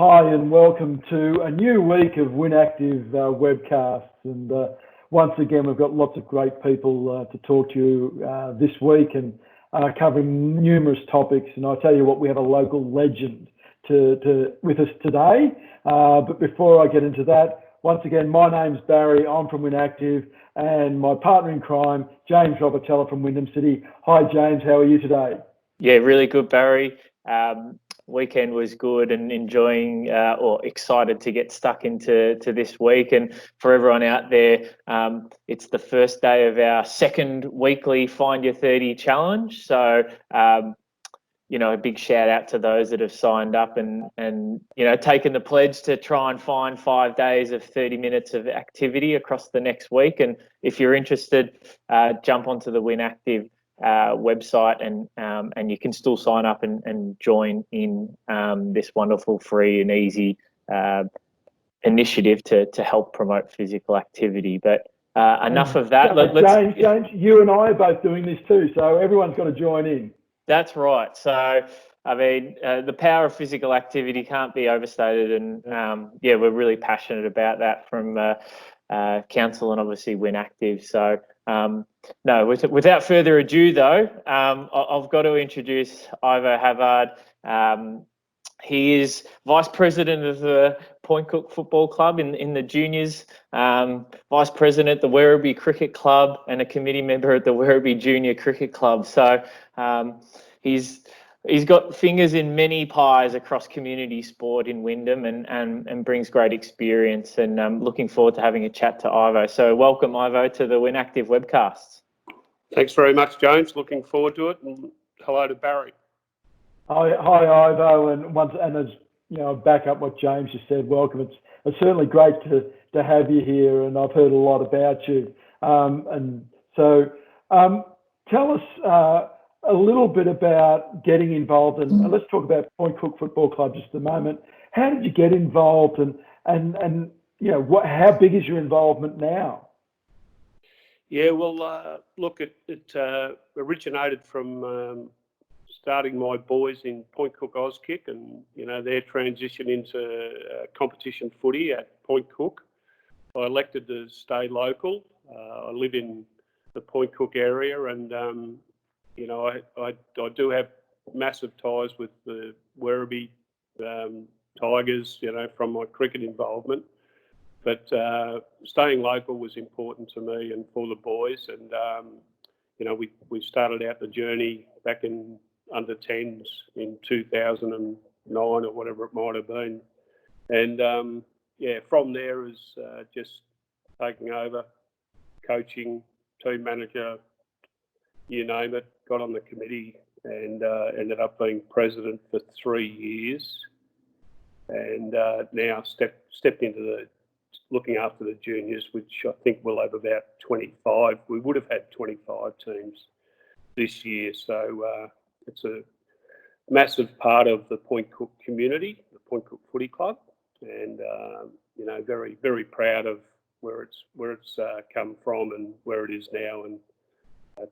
Hi and welcome to a new week of WynActive webcasts. And once again, we've got lots of great people to talk to you this week and covering numerous topics. And I tell you what, we have a local legend with us today. But before I get into that, once again, my name's Barry. I'm from WynActive, and my partner in crime, James Robertella from Wyndham City. Hi, James. How are you today? Yeah, really good, Barry. Weekend was good and enjoying or excited to get stuck into this week. And for everyone out there, it's the first day of our second weekly Find Your 30 challenge. So, a big shout out to those that have signed up and taken the pledge to try and find 5 days of 30 minutes of activity across the next week. And if you're interested, jump onto the WynActive website and you can still sign up and join in this wonderful, free and easy initiative to help promote physical activity. But enough of that. James, you and I are both doing this too, so everyone's got to join in. That's right. So, I mean, the power of physical activity can't be overstated, and we're really passionate about that from council and obviously WynActive. So, without further ado, though, I've got to introduce Ivo Havard. He is vice president of the Point Cook Football Club in the juniors, vice president at the Werribee Cricket Club, and a committee member at the Werribee Junior Cricket Club. So he's got fingers in many pies across community sport in Wyndham and brings great experience. And I'm looking forward to having a chat to Ivo. So welcome, Ivo, to the WynActive webcasts. Thanks very much, James. Looking forward to it. And hello to Barry. Hi, Ivo, and as you know, back up what James just said. Welcome. It's certainly great to have you here, and I've heard a lot about you. And so, tell us a little bit about getting involved, and let's talk about Point Cook Football Club just a moment. How did you get involved, and how big is your involvement now? Yeah, well, look, it originated from starting my boys in Point Cook Auskick and, their transition into competition footy at Point Cook. I elected to stay local. I live in the Point Cook area and, I do have massive ties with the Werribee Tigers, from my cricket involvement. But staying local was important to me and for the boys. And, we started out the journey back in under 10s in 2009 or whatever it might have been. And from there is just taking over, coaching, team manager, you name it, got on the committee and ended up being president for 3 years. And now stepped into looking after the juniors, which I think we'll have about 25. We would have had 25 teams this year. So it's a massive part of the Point Cook community, the Point Cook Footy Club, and very, very proud of where it's come from and where it is now, and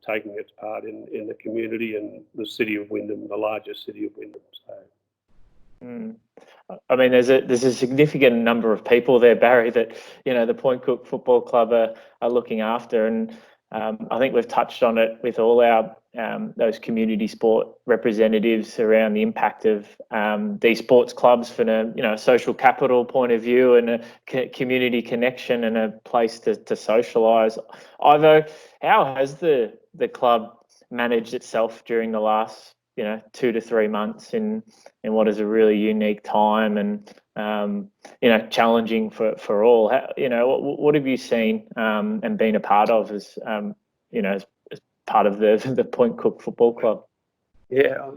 taking its part in the community and the city of Wyndham, the largest city of Wyndham. So. I mean, there's a significant number of people there, Barry, that the Point Cook Football Club are looking after, and I think we've touched on it with all our those community sport representatives around the impact of these sports clubs from a social capital point of view and a community connection and a place to socialise. Ivo, how has the club managed itself during the last 2 to 3 months in what is a really unique time and challenging for all? What have you seen and been a part of as as part of the Point Cook Football Club? Yeah,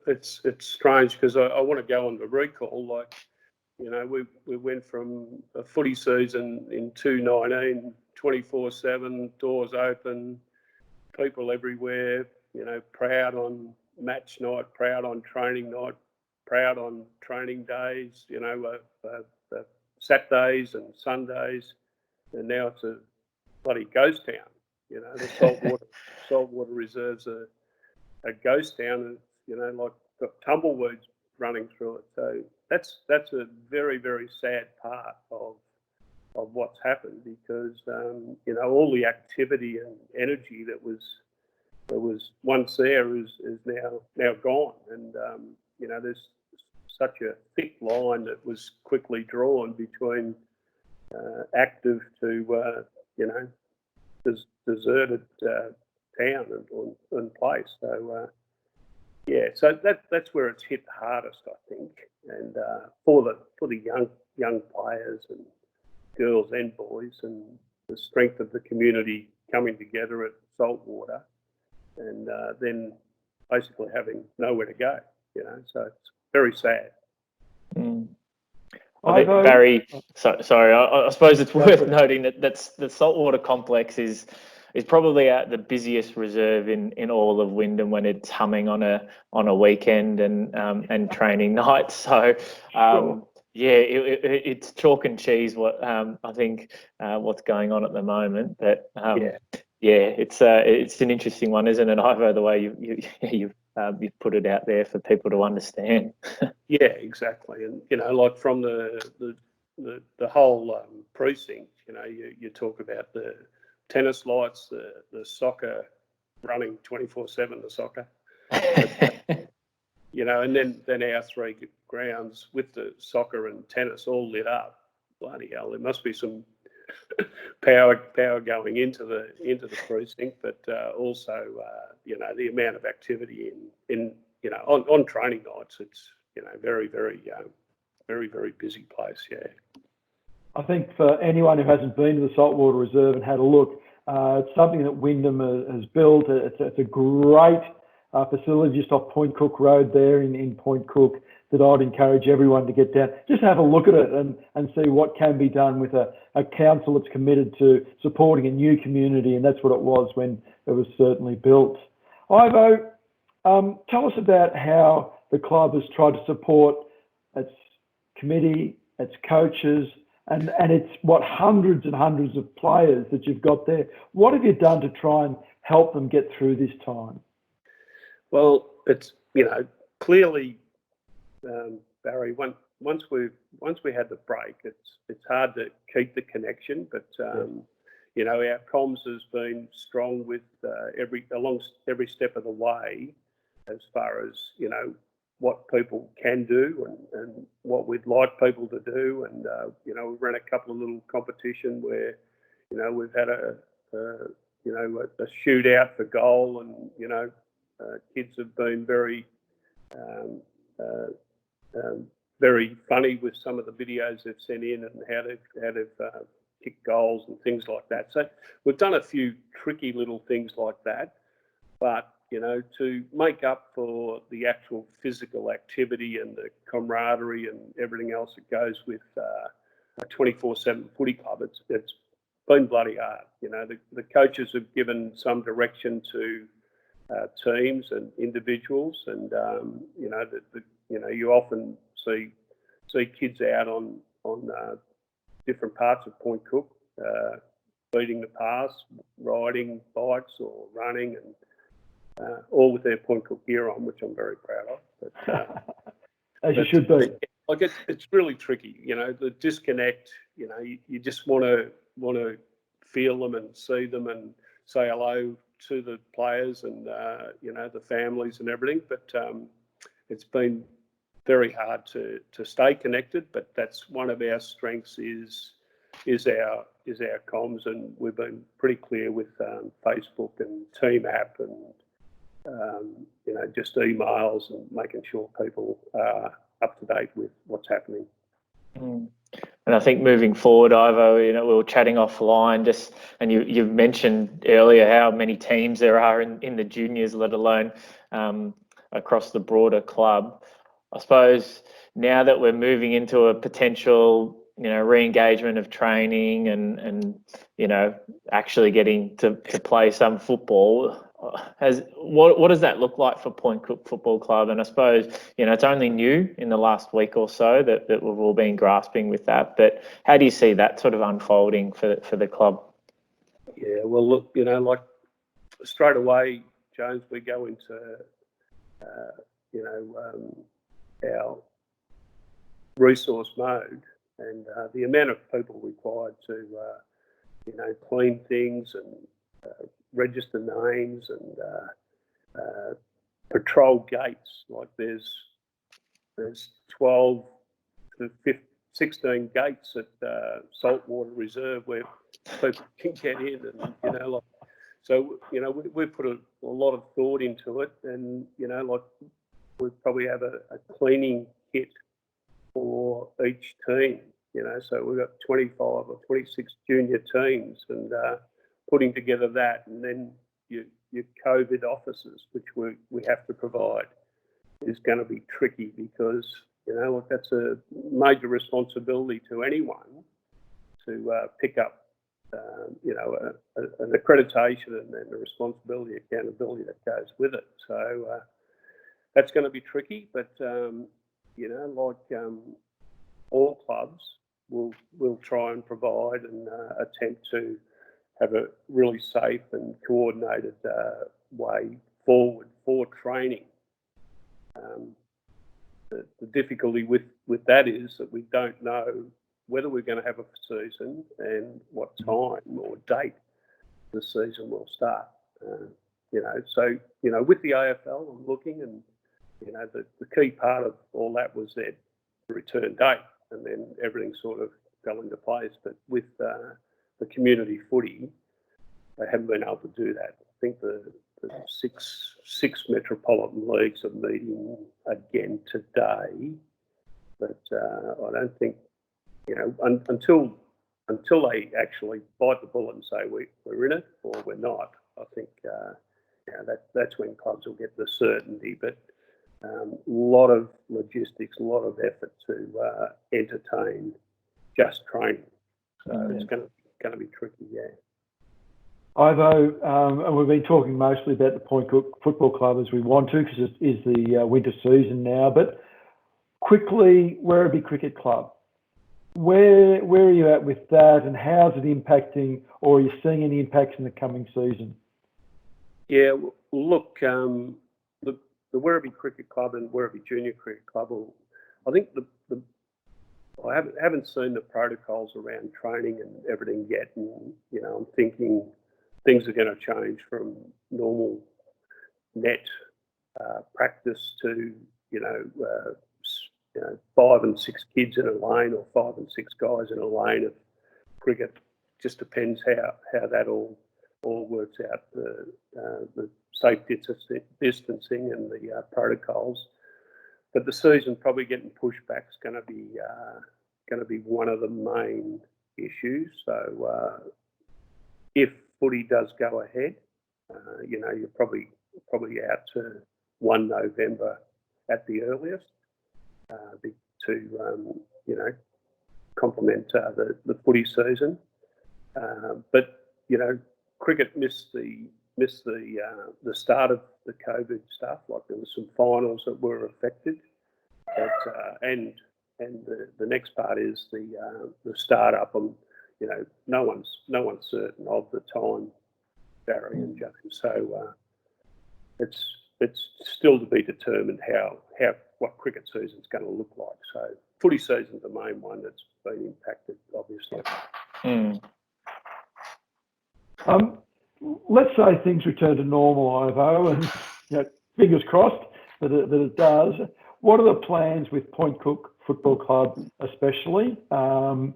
it's strange because I want to go on the recall. We went from a footy season in 2019, 24/7, doors open, people everywhere, proud on match night, proud on training night, proud on training days, Saturdays and Sundays, and now it's a bloody ghost town. The saltwater reserves are a ghost town, and like got tumbleweeds running through it. So that's a very, very sad part of what's happened, because all the activity and energy that was once there is now gone, and there's such a thick line that was quickly drawn between active to deserted town and place. So so that's where it's hit the hardest, I think, and for the young players and girls and boys, and the strength of the community coming together at Saltwater, and then basically having nowhere to go. So it's very sad. Mm. I think Barry, sorry, I suppose it's worth noting that the Saltwater complex is probably the busiest reserve in all of Wyndham when it's humming on a weekend and training nights. So Sure. it's chalk and cheese what I think what's going on at the moment. But it's an interesting one, isn't it, Ivo? The way you've put it out there for people to understand. Yeah, exactly. And like from the whole precinct, you talk about the tennis lights, the soccer running 24/7, the soccer, and then our three grounds with the soccer and tennis all lit up. Bloody hell, there must be some power going into the precinct, but also the amount of activity in on training nights. It's very, very, very, very busy place. Yeah. I think for anyone who hasn't been to the Saltwater Reserve and had a look, it's something that Wyndham has built. It's a great facility just off Point Cook Road there in Point Cook, that I'd encourage everyone to get down, just have a look at it and see what can be done with a council that's committed to supporting a new community, and that's what it was when it was certainly built. Ivo, tell us about how the club has tried to support its committee, its coaches, and it's hundreds and hundreds of players that you've got there. What have you done to try and help them get through this time? Well, it's clearly, Barry. Once we had the break, it's hard to keep the connection, but our comms has been strong with along every step of the way, as far as what people can do and what we'd like people to do, and we've run a couple of little competition where we've had a shootout for goal, and kids have been very very funny with some of the videos they've sent in and how they've kicked goals and things like that. So we've done a few tricky little things like that, but to make up for the actual physical activity and the camaraderie and everything else that goes with a 24/7 footy club, it's been bloody hard. The coaches have given some direction to teams and individuals, and you often see kids out on different parts of Point Cook, beating the pass, riding bikes or running, and all with their Point Cook gear on, which I'm very proud of. But, as you should be. Like it's really tricky, the disconnect. You just want to feel them and see them and say hello to the players and the families and everything. But it's been very hard to stay connected. But that's one of our strengths is our comms, and we've been pretty clear with Facebook and Team App and just emails and making sure people are up to date with what's happening. And I think moving forward, Ivo, we were chatting offline, and you mentioned earlier how many teams there are in the juniors, let alone across the broader club. I suppose now that we're moving into a potential, re-engagement of training and actually getting to play some football, what does that look like for Point Cook Football Club? And I suppose it's only new in the last week or so that we've all been grasping with that. But how do you see that sort of unfolding for the club? Yeah, well, look, like straight away, Jones, we go into resource mode, and the amount of people required to clean things and register names and patrol gates. Like there's 12 to 16 gates at Saltwater Reserve where people can get in, and so we put a lot of thought into it, and we probably have a cleaning kit for each team. So we've got 25 or 26 junior teams, and putting together that, and then your COVID officers, which we have to provide, is going to be tricky because that's a major responsibility to anyone to pick up an accreditation and then the responsibility, accountability that goes with it. So that's going to be tricky, but all clubs will try and provide and attempt to have a really safe and coordinated way forward for training. The difficulty with that is that we don't know whether we're going to have a season and what time or date the season will start. So with the AFL, I'm looking, and the key part of all that was their return date, and then everything sort of fell into place. But with the community footy, they haven't been able to do that. I think the six metropolitan leagues are meeting again today, but I don't think until they actually bite the bullet and say we're in it or we're not. I think that's when clubs will get the certainty. But a lot of logistics, a lot of effort to entertain just training. So it's going to be tricky, yeah. Ivo, and we've been talking mostly about the Point Cook Football Club as we want to, because it is the winter season now. But quickly, Werribee Cricket Club, where are you at with that, and how's it impacting, or are you seeing any impacts in the coming season? Yeah, well, look, the Werribee Cricket Club and Werribee Junior Cricket Club, I think I haven't seen the protocols around training and everything yet, and I'm thinking things are going to change from normal net practice to 5 and 6 kids in a lane, or 5 and 6 guys in a lane of cricket. Just depends how that all works out, the safe distancing and the protocols. But the season probably getting pushed back is going to be one of the main issues. So if footy does go ahead, you're probably out to 1 November at the earliest to complement the footy season. But cricket missed the start of the COVID stuff. Like there was some finals that were affected, but and the next part is the start up, and no one's certain of the time, Barry and James. So it's still to be determined what cricket season's going to look like. So footy season's the main one that's been impacted, obviously. Let's say things return to normal, Ivo, and fingers crossed that it does. What are the plans with Point Cook Football Club, especially? I'm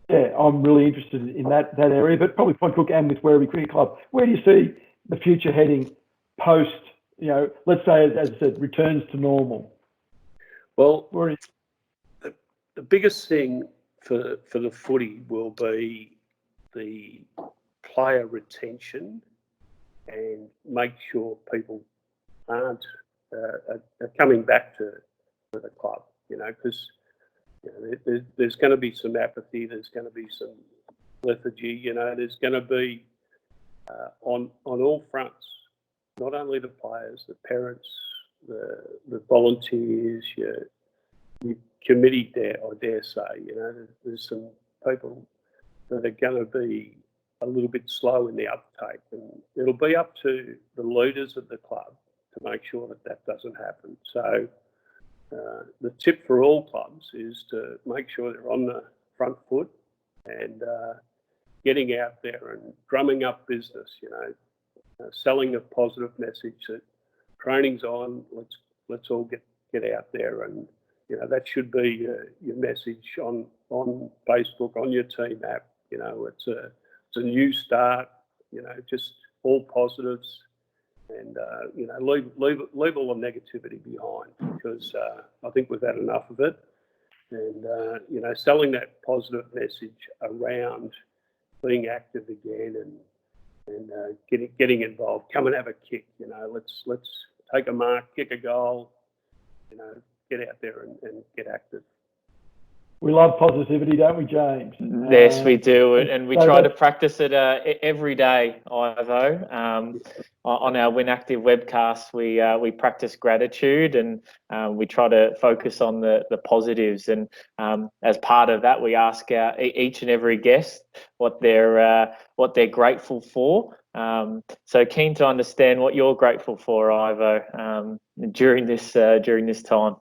really interested in that area, but probably Point Cook and with Werribee Cricket Club. Where do you see the future heading post, let's say, as I said, returns to normal? Well, the biggest thing for the footy will be the player retention, and make sure people are coming back to the club, because there's going to be some apathy, there's going to be some lethargy, there's going to be on all fronts, not only the players, the parents, the volunteers, your committee, I dare say, there's some people that are going to be a little bit slow in the uptake, and it'll be up to the leaders of the club to make sure that doesn't happen. So the tip for all clubs is to make sure they're on the front foot and getting out there and drumming up business, selling a positive message that training's on, let's all get out there, and that should be your message on Facebook, on your team app. It's a new start, just all positives, and leave all the negativity behind, because I think we've had enough of it. And selling that positive message around being active again and getting involved. Come and have a kick. Let's take a mark, kick a goal. Get out there and get active. We love positivity, don't we, James? Yes, we do, and we try to practice it every day, Ivo. On our WynActive webcast, we practice gratitude, and we try to focus on the positives. And as part of that, we ask each and every guest what they're grateful for. So keen to understand what you're grateful for, Ivo, during this time.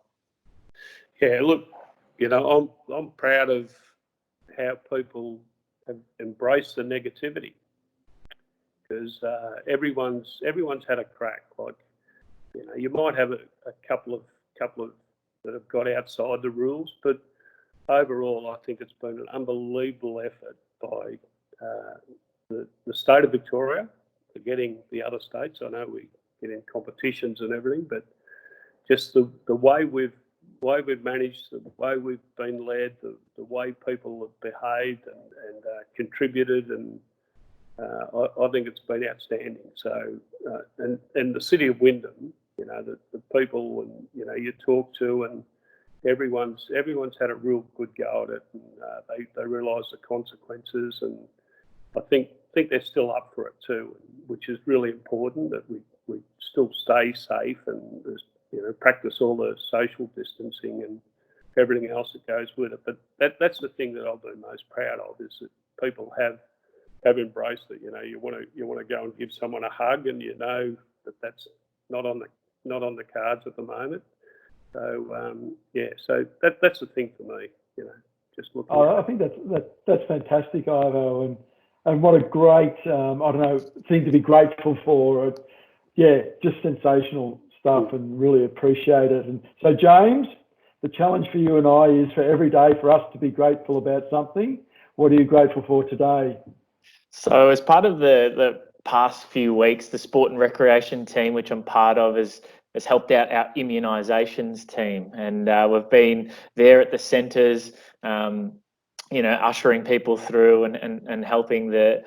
Yeah, look, I'm proud of how people have embraced the negativity, because everyone's had a crack. Like, you might have a couple of that have got outside the rules, but overall, I think it's been an unbelievable effort by the state of Victoria for getting the other states. I know we get in competitions and everything, but just the way we've managed, the way we've been led, the way people have behaved and contributed, and I think it's been outstanding. So, and the city of Wyndham, the people and you talk to, and everyone's had a real good go at it, and they realise the consequences, and I think they're still up for it too, which is really important, that we still stay safe and practice all the social distancing and everything else that goes with it. But that's the thing that I'll be most proud of, is that people have embraced it. You want to go and give someone a hug, and that's not on the cards at the moment. So so that's the thing for me. Just looking. I think that's fantastic, Ivo, and what a great thing to be grateful for. Just sensational stuff, and really appreciate it. And so, James, the challenge for you and I is for every day for us to be grateful about something. What are you grateful for today? So, as part of the past few weeks, the sport and recreation team, which I'm part of, has helped out our immunisations team, and we've been there at the centres, ushering people through and helping the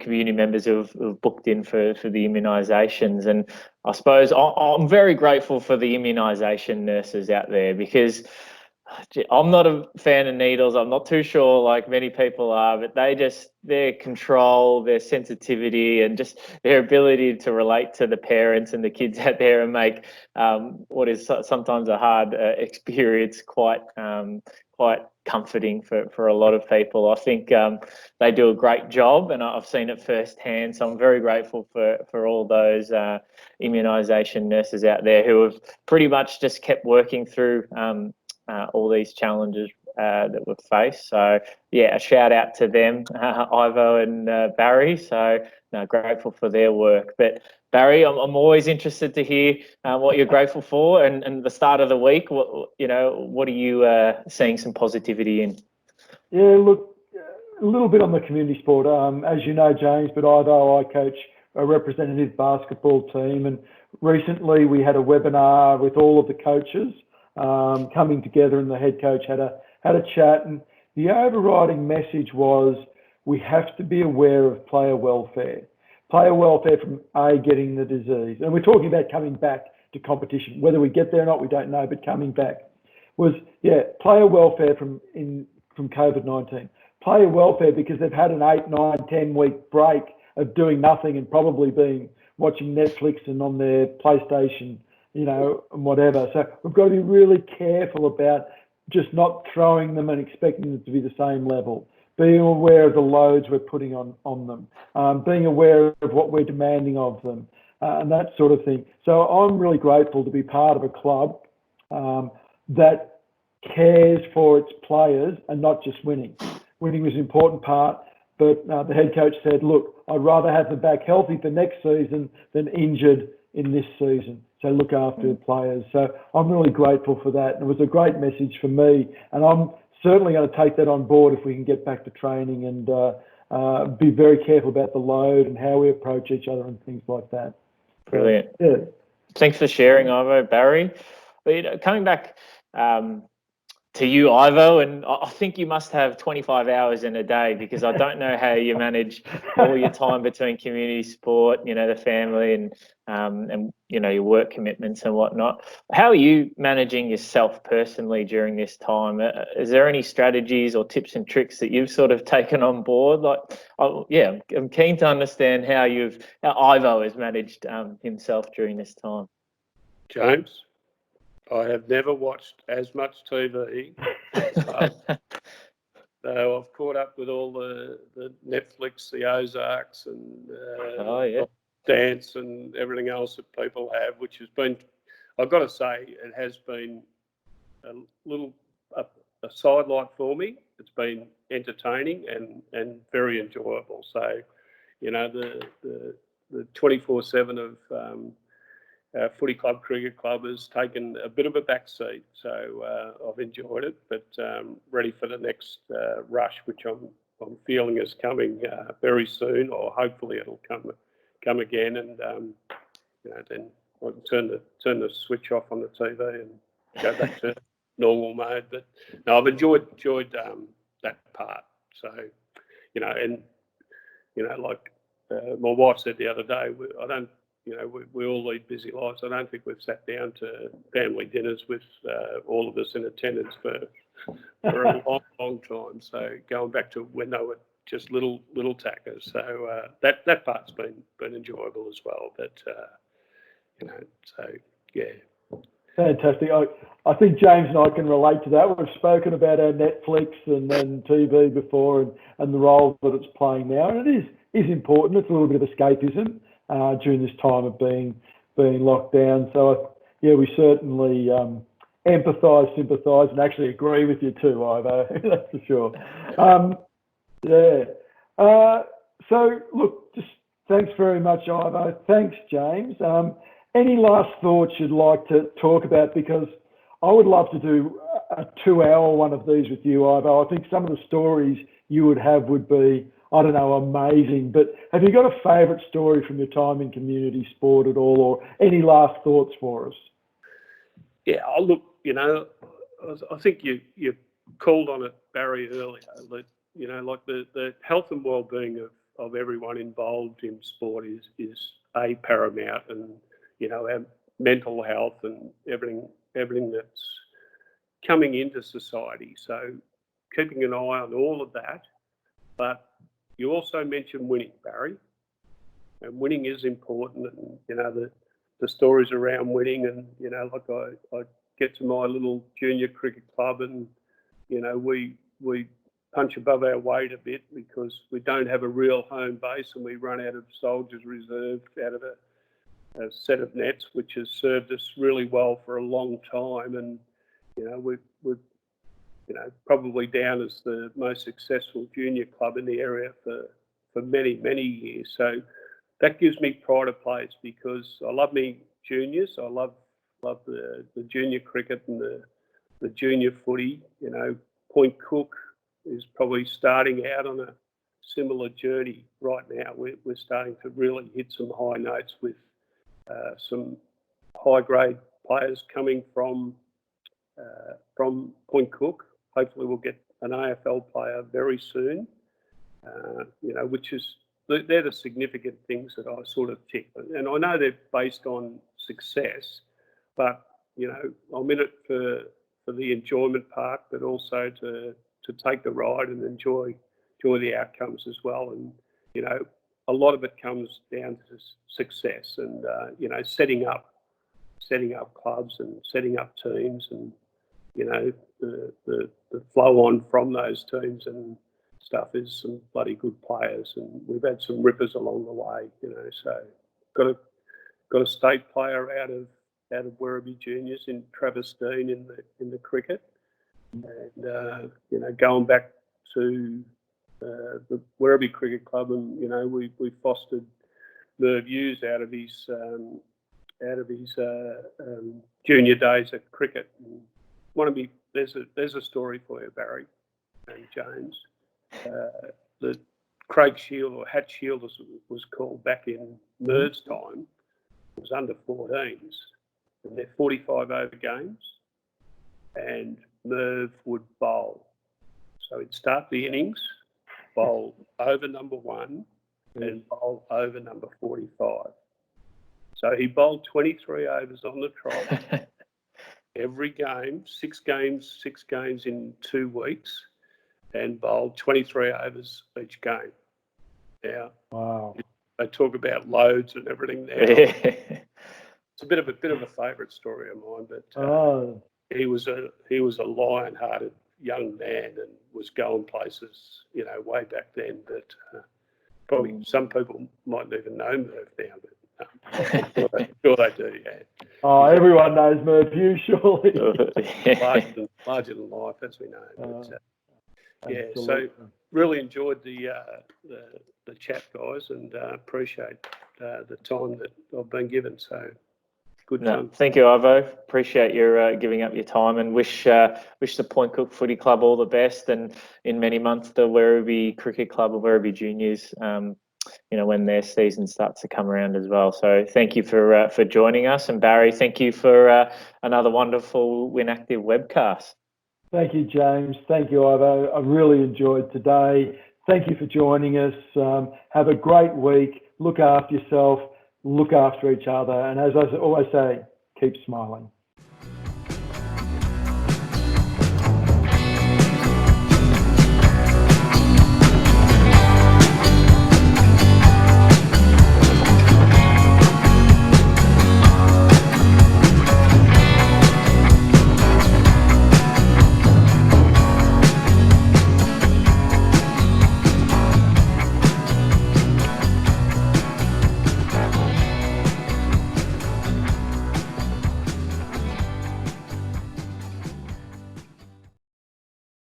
community members who've booked in for the immunisations. And I suppose I'm very grateful for the immunisation nurses out there, because I'm not a fan of needles. I'm not too sure, like many people are, but their control, their sensitivity, and just their ability to relate to the parents and the kids out there and make what is sometimes a hard experience quite comforting for a lot of people. I think they do a great job, and I've seen it firsthand. So I'm very grateful for all those immunisation nurses out there who have pretty much just kept working through all these challenges that we've faced. So a shout out to them, Ivo and Barry. So grateful for their work. But Barry, I'm always interested to hear what you're grateful for, and the start of the week. What are you seeing some positivity in? Yeah, look, a little bit on the community sport. As you know, James, but Ivo, I coach a representative basketball team, and recently we had a webinar with all of the coaches coming together, and the head coach had a chat, and the overriding message was we have to be aware of player welfare from getting the disease, and we're talking about coming back to competition. Whether we get there or not, we don't know, but coming back was player welfare from COVID-19. Player welfare because they've had an 8, 9, 10 week break of doing nothing and probably been watching Netflix and on their PlayStation, and whatever. So we've got to be really careful about just not throwing them and expecting them to be the same level. Being aware of the loads we're putting on them, being aware of what we're demanding of them, and that sort of thing. So I'm really grateful to be part of a club that cares for its players and not just winning. Winning was an important part, but the head coach said, look, I'd rather have them back healthy for next season than injured in this season. So look after the players. So I'm really grateful for that. It was a great message for me, and I'm certainly going to take that on board if we can get back to training and be very careful about the load and how we approach each other and things like that. Brilliant. Yeah. Thanks for sharing, Ivo. Barry, but, coming back to you, Ivo, and I think you must have 25 hours in a day, because I don't know how you manage all your time between community sport, the family, and your work commitments and whatnot. How are you managing yourself personally during this time? Is there any strategies or tips and tricks that you've sort of taken on board? I'm keen to understand how Ivo has managed himself during this time. James, I have never watched as much TV. So I've caught up with all the Netflix, the Ozarks, and Dance and everything else that people have, which has been, I've got to say, it has been a sidelight for me. It's been entertaining and very enjoyable. So, the 24/7 of Footy Club, Cricket Club has taken a bit of a backseat, so I've enjoyed it, but ready for the next rush, which I'm feeling is coming very soon, or hopefully it'll come again, and then I can turn the switch off on the TV and go back to normal mode. But no, I've enjoyed that part. So, like my wife said the other day, we all lead busy lives. I don't think we've sat down to family dinners with all of us in attendance for a long time. So going back to when they were just little tackers. So that part's been enjoyable as well. But so yeah. Fantastic. I think James and I can relate to that. We've spoken about our Netflix and TV before, and the role that it's playing now, and it is important. It's a little bit of escapism during this time of being locked down. So we certainly empathise, sympathise, and actually agree with you too, Ivo. That's for sure. So look, just thanks very much, Ivo. Thanks, James. Any last thoughts you'd like to talk about? Because I would love to do a 2-hour one of these with you, Ivo. I think some of the stories you would have would be, I don't know, amazing. But have you got a favourite story from your time in community sport at all, or any last thoughts for us? Yeah, look, I think you called on it, Barry, earlier. That, like the health and well-being of everyone involved in sport is paramount, and our mental health and everything that's coming into society. So keeping an eye on all of that. But you also mentioned winning, Barry, and winning is important. And the stories around winning, and like I get to my little junior cricket club, and we punch above our weight a bit because we don't have a real home base, and we run out of Soldiers Reserve, out of a set of nets, which has served us really well for a long time. And we've probably down as the most successful junior club in the area for many years. So that gives me pride of place, because I love me juniors. I love the junior cricket and the junior footy. Point Cook is probably starting out on a similar journey right now. We're starting to really hit some high notes with some high-grade players coming from Point Cook. Hopefully we'll get an AFL player very soon, which is, they're the significant things that I sort of tick. And I know they're based on success, but, I'm in it for the enjoyment part, but also to take the ride and enjoy the outcomes as well. And, a lot of it comes down to success and, setting up clubs and setting up teams, and, the flow on from those teams and stuff is some bloody good players. And we've had some rippers along the way, so got a state player out out of Werribee Juniors in Travestein in the cricket, and you know, going back to the Werribee Cricket Club, and you know, we fostered Merv Hughes out of his junior days at cricket. And there's a story for you, Barry and James. The Craig Shield, or Hat Shield as it was called back in Merv's time, was under 14s, and they're 45 over games, and Merv would bowl. So he'd start the innings, bowl over number 1 and bowl over number 45. So he bowled 23 overs on the trot every game, 6 games in 2 weeks, and bowled 23 overs each game. Now, wow. they talk about loads and everything now. It's a bit of a favourite story of mine, but he was a lion-hearted young man and was going places, you know, way back then. But probably some people mightn't even know Merv now, but I'm sure they do. Yeah. Oh, everyone knows Merv Hughes, surely. larger than life, as we know. But, yeah, absolutely. so really enjoyed the chat, guys, and appreciate the time that I've been given. So good fun. Thank you, Ivo. Appreciate your giving up your time, and wish the Point Cook Footy Club all the best, and in many months the Werribee Cricket Club or Werribee Juniors, you know, when their season starts to come around as well. So thank you for joining us, and Barry, thank you for another wonderful WynActive webcast. Thank you, James. Thank you, Ivo. I really enjoyed today. Thank you for joining us. Have a great week. Look after yourself. Look after each other. And as I always say, keep smiling.